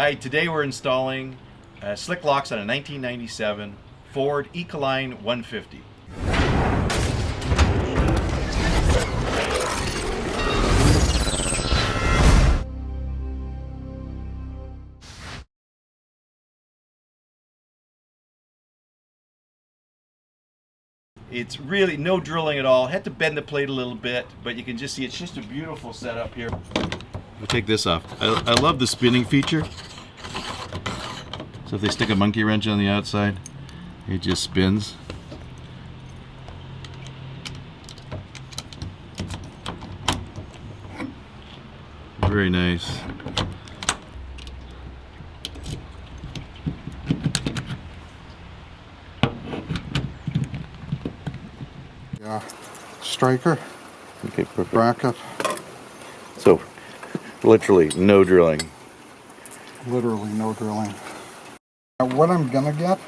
Hi, today we're installing slick locks on a 1997 Ford Econoline 150. It's really no drilling at all. Had to bend the plate a little bit, but you can just see it's just a beautiful setup here. We'll take this off. I love the spinning feature. So if they stick a monkey wrench on the outside, it just spins. Very nice. Yeah, striker. Okay, perfect. Bracket. So, literally no drilling. Literally no drilling. Now what I'm gonna get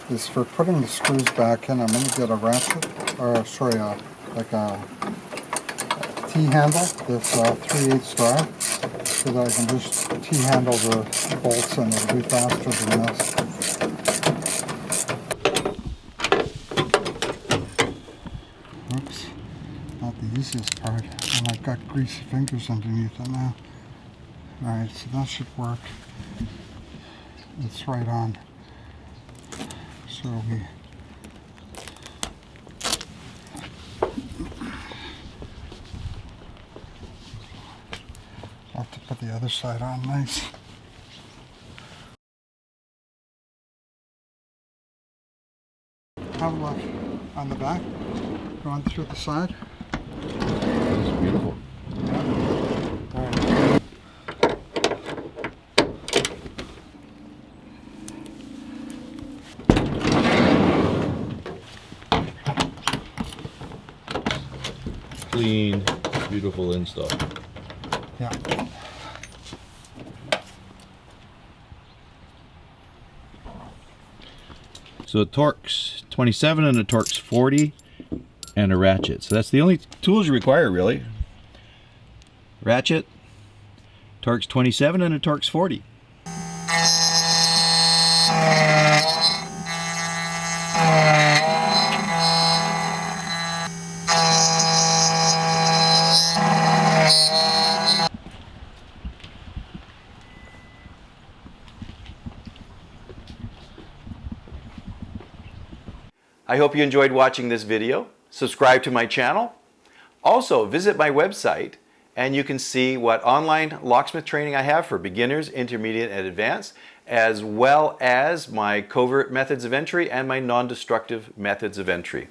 is for putting the screws back in, I'm gonna get a ratchet, or sorry, like a T-handle, this 3/8 drive, so that I can just T-handle the bolts and it'll be faster than this. Oops, not the easiest part, and I've got greasy fingers underneath it now. Alright, so that should work. It's right on. So we have to put the other side on nice. Have a look on the back, going through the side. That's beautiful. Yeah. All right. Clean, beautiful install. Yeah. So it torques 27 and it torques 40 and a ratchet. So that's the only tools you require really. Ratchet, torques 27 and it torques 40. I hope you enjoyed watching this video. Subscribe to my channel. Also, visit my website and you can see what online locksmith training I have for beginners, intermediate, and advanced, as well as my covert methods of entry and my non-destructive methods of entry.